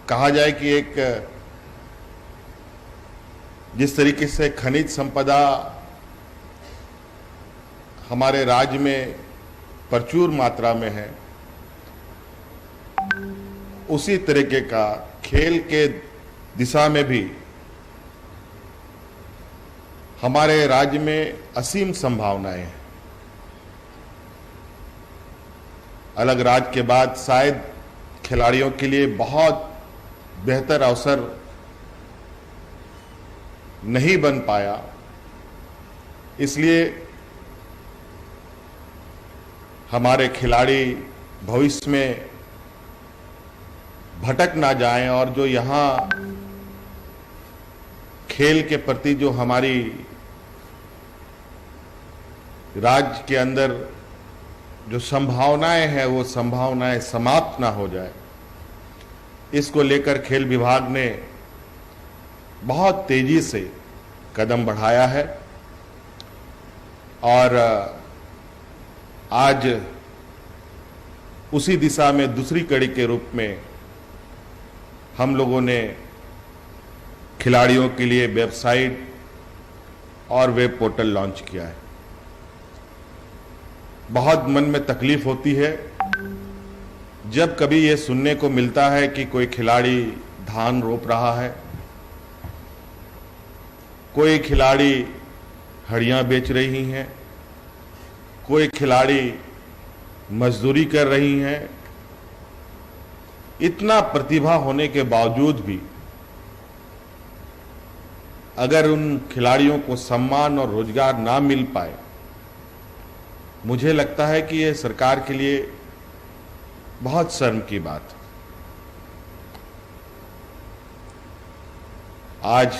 कहा जाए कि एक जिस तरीके से खनिज संपदा हमारे राज्य में प्रचुर मात्रा में है, उसी तरीके का खेल के दिशा में भी हमारे राज्य में असीम संभावनाएं हैं। अलग राज्य के बाद शायद खिलाड़ियों के लिए बहुत बेहतर अवसर नहीं बन पाया, इसलिए हमारे खिलाड़ी भविष्य में भटक ना जाएं और जो यहाँ खेल के प्रति जो हमारी राज्य के अंदर जो संभावनाएं हैं वो संभावनाएं समाप्त ना हो जाए, इसको लेकर खेल विभाग ने बहुत तेजी से कदम बढ़ाया है। और आज उसी दिशा में दूसरी कड़ी के रूप में हम लोगों ने खिलाड़ियों के लिए वेबसाइट और वेब पोर्टल लॉन्च किया है। बहुत मन में तकलीफ होती है जब कभी ये सुनने को मिलता है कि कोई खिलाड़ी धान रोप रहा है, कोई खिलाड़ी हड़ियां बेच रही हैं, कोई खिलाड़ी मजदूरी कर रही हैं। इतना प्रतिभा होने के बावजूद भी अगर उन खिलाड़ियों को सम्मान और रोजगार ना मिल पाए, मुझे लगता है कि ये सरकार के लिए बहुत शर्म की बात है। आज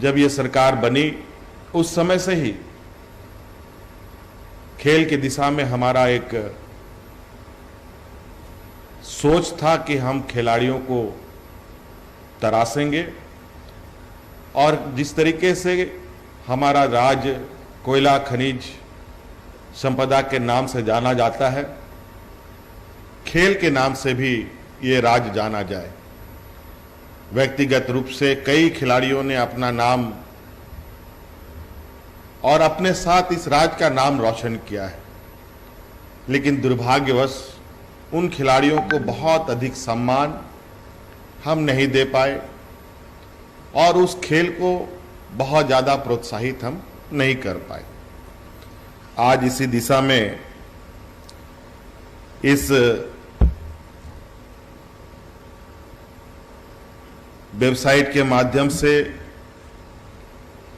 जब ये सरकार बनी उस समय से ही खेल की दिशा में हमारा एक सोच था कि हम खिलाड़ियों को तराशेंगे। और जिस तरीके से हमारा राज्य कोयला खनिज संपदा के नाम से जाना जाता है, खेल के नाम से भी ये राज्य जाना जाए। व्यक्तिगत रूप से कई खिलाड़ियों ने अपना नाम और अपने साथ इस राज्य का नाम रोशन किया है, लेकिन दुर्भाग्यवश उन खिलाड़ियों को बहुत अधिक सम्मान हम नहीं दे पाए और उस खेल को बहुत ज़्यादा प्रोत्साहित हम नहीं कर पाए। आज इसी दिशा में इस वेबसाइट के माध्यम से,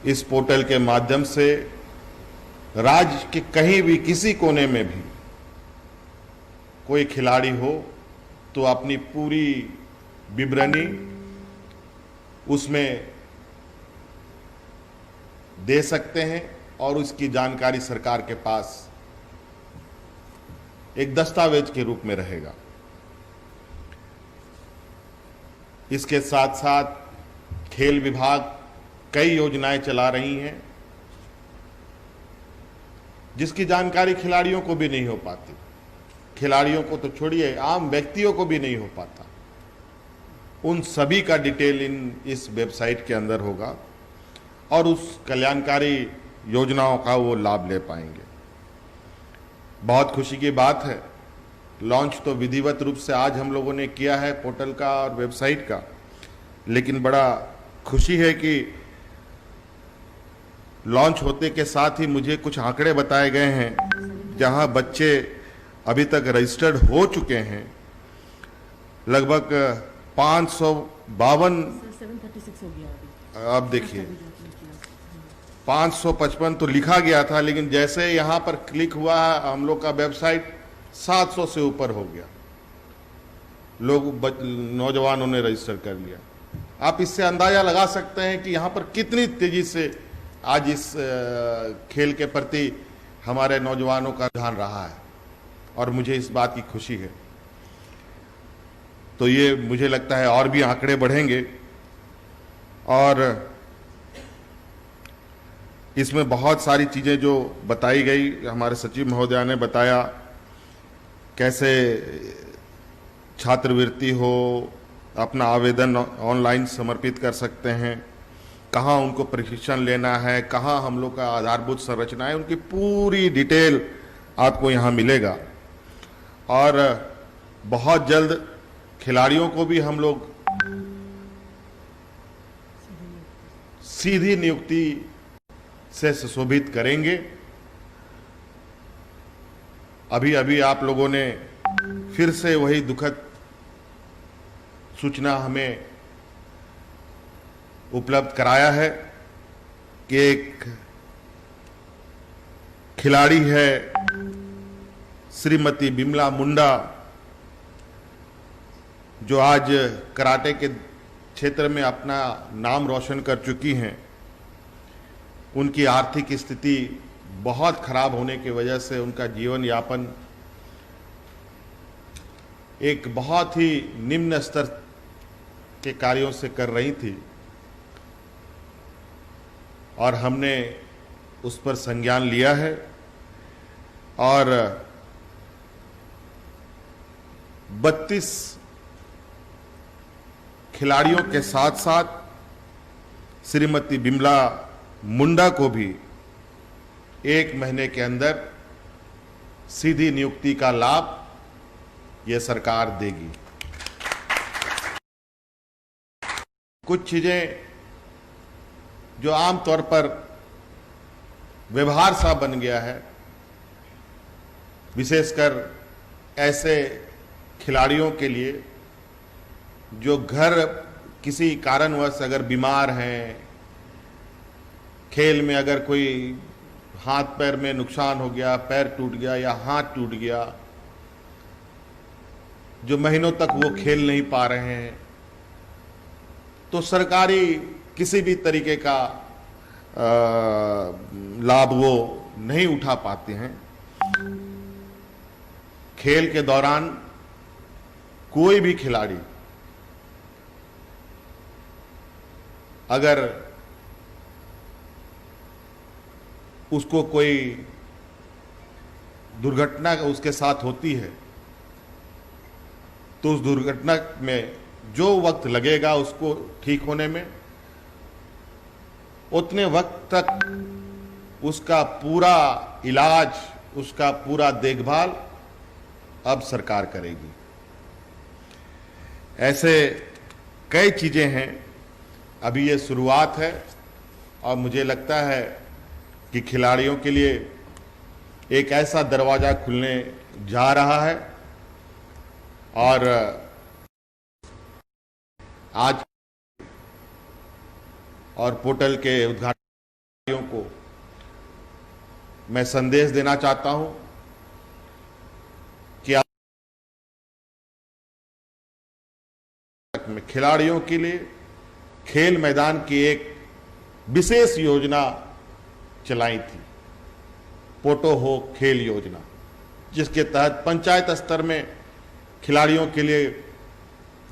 इस पोर्टल के माध्यम से राज्य के कहीं भी किसी कोने में भी कोई खिलाड़ी हो तो अपनी पूरी विवरणी उसमें दे सकते हैं और उसकी जानकारी सरकार के पास एक दस्तावेज के रूप में रहेगा। इसके साथ साथ खेल विभाग कई योजनाएं चला रही हैं जिसकी जानकारी खिलाड़ियों को भी नहीं हो पाती। खिलाड़ियों को तो छोड़िए, आम व्यक्तियों को भी नहीं हो पाता। उन सभी का डिटेल इस वेबसाइट के अंदर होगा और उस कल्याणकारी योजनाओं का वो लाभ ले पाएंगे। बहुत खुशी की बात है, लॉन्च तो विधिवत रूप से आज हम लोगों ने किया है पोर्टल का और वेबसाइट का, लेकिन बड़ा खुशी है कि लॉन्च होते के साथ ही मुझे कुछ आंकड़े बताए गए हैं जहां बच्चे अभी तक रजिस्टर्ड हो चुके हैं। लगभग 552, अब देखिए 555 तो लिखा गया था, लेकिन जैसे यहाँ पर क्लिक हुआ हम लोग का वेबसाइट 700 से ऊपर हो गया। नौजवानों ने रजिस्टर कर लिया। आप इससे अंदाजा लगा सकते हैं कि यहाँ पर कितनी तेजी से आज इस खेल के प्रति हमारे नौजवानों का ध्यान रहा है और मुझे इस बात की खुशी है। तो ये मुझे लगता है और भी आंकड़े बढ़ेंगे और इसमें बहुत सारी चीज़ें जो बताई गई, हमारे सचिव महोदया ने बताया कैसे छात्रवृत्ति हो, अपना आवेदन ऑनलाइन समर्पित कर सकते हैं, कहाँ उनको प्रशिक्षण लेना है, कहाँ हम लोग का आधारभूत संरचना है, उनकी पूरी डिटेल आपको यहाँ मिलेगा। और बहुत जल्द खिलाड़ियों को भी हम लोग सीधी नियुक्ति से सुशोभित करेंगे। अभी अभी आप लोगों ने फिर से वही दुखद सूचना हमें उपलब्ध कराया है कि एक खिलाड़ी है श्रीमती बिमला मुंडा, जो आज कराटे के क्षेत्र में अपना नाम रोशन कर चुकी हैं। उनकी आर्थिक स्थिति बहुत खराब होने की वजह से उनका जीवन यापन एक बहुत ही निम्न स्तर के कार्यों से कर रही थी, और हमने उस पर संज्ञान लिया है और 32 खिलाड़ियों के साथ साथ श्रीमती बिमला मुंडा को भी 1 महीने के अंदर सीधी नियुक्ति का लाभ यह सरकार देगी। कुछ चीजें जो आमतौर पर व्यवहार सा बन गया है, विशेषकर ऐसे खिलाड़ियों के लिए जो घर किसी कारणवश अगर बीमार हैं, खेल में अगर कोई हाथ पैर में नुकसान हो गया, पैर टूट गया या हाथ टूट गया, जो महीनों तक वो खेल नहीं पा रहे हैं, तो सरकारी किसी भी तरीके का लाभ वो नहीं उठा पाते हैं। खेल के दौरान कोई भी खिलाड़ी अगर उसको कोई दुर्घटना उसके साथ होती है, तो उस दुर्घटना में जो वक्त लगेगा उसको ठीक होने में, उतने वक्त तक उसका पूरा इलाज, उसका पूरा देखभाल अब सरकार करेगी। ऐसे कई चीजें हैं। अभी ये शुरुआत है और मुझे लगता है कि खिलाड़ियों के लिए एक ऐसा दरवाजा खुलने जा रहा है। और आज और पोर्टल के उद्घाटन को मैं संदेश देना चाहता हूं कि में खिलाड़ियों के लिए खेल मैदान की एक विशेष योजना चलाई थी, पोटो हो खेल योजना, जिसके तहत पंचायत स्तर में खिलाड़ियों के लिए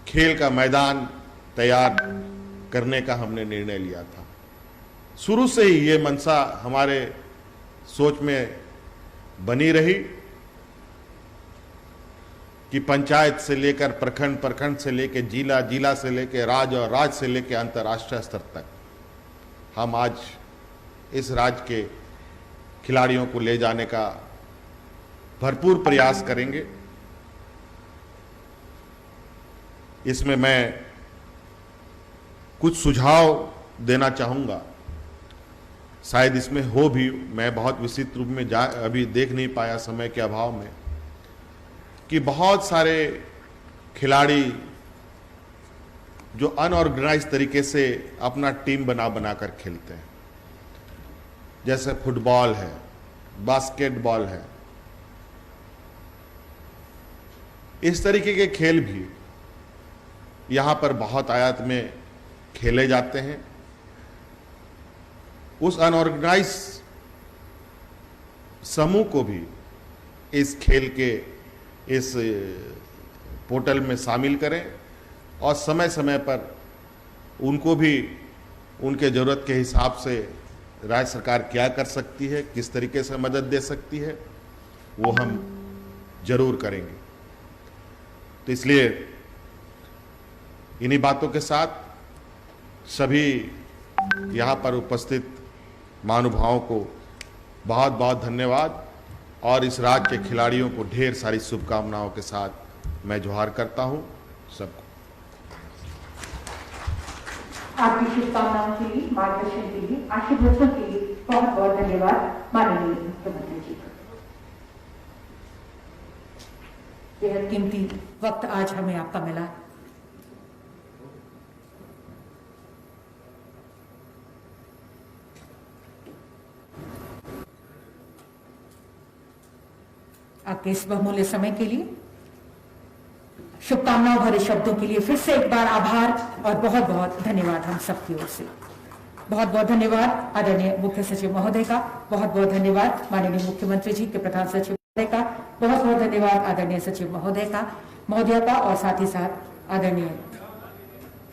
खेल का मैदान तैयार करने का हमने निर्णय लिया था। शुरू से ही ये मंशा हमारे सोच में बनी रही कि पंचायत से लेकर प्रखंड, प्रखंड से लेकर जिला, जिला से लेकर राज्य और राज्य से लेकर अंतर्राष्ट्रीय स्तर तक हम आज इस राज्य के खिलाड़ियों को ले जाने का भरपूर प्रयास करेंगे। इसमें मैं कुछ सुझाव देना चाहूँगा, शायद इसमें हो भी, मैं बहुत विस्तृत रूप में अभी देख नहीं पाया समय के अभाव में, कि बहुत सारे खिलाड़ी जो अनऑर्गेनाइज तरीके से अपना टीम बना कर खेलते हैं, जैसे फुटबॉल है, बास्केटबॉल है, इस तरीके के खेल भी यहाँ पर बहुत आयात में खेले जाते हैं। उस अनऑर्गेनाइज समूह को भी इस खेल के इस पोर्टल में शामिल करें और समय समय पर उनको भी उनके ज़रूरत के हिसाब से राज्य सरकार क्या कर सकती है, किस तरीके से मदद दे सकती है, वो हम जरूर करेंगे। तो इसलिए इन्हीं बातों के साथ सभी यहाँ पर उपस्थित महानुभावों को बहुत बहुत धन्यवाद और इस राज्य के खिलाड़ियों को ढेर सारी शुभकामनाओं के साथ मैं जोहार करता हूँ सबको। आपकी शुभकामनाओं के लिए, मार्गदर्शन के लिए, आशीर्वादों के लिए बहुत बहुत धन्यवाद माननीय मुख्यमंत्री जी का। बेहद कीमती वक्त आज हमें आपका मिला। आपके इस बहुमूल्य समय के लिए, शुभकामनाओं भरे शब्दों के लिए फिर से एक बार आभार और बहुत बहुत धन्यवाद हम सबकी ओर से। बहुत बहुत धन्यवाद आदरणीय मुख्य सचिव महोदय का, बहुत बहुत धन्यवाद माननीय मुख्यमंत्री जी के प्रधान सचिव महोदय का, बहुत बहुत धन्यवाद आदरणीय सचिव महोदय का और साथ ही साथ आदरणीय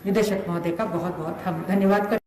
निदेशक महोदय का बहुत बहुत हम धन्यवाद करते हैं।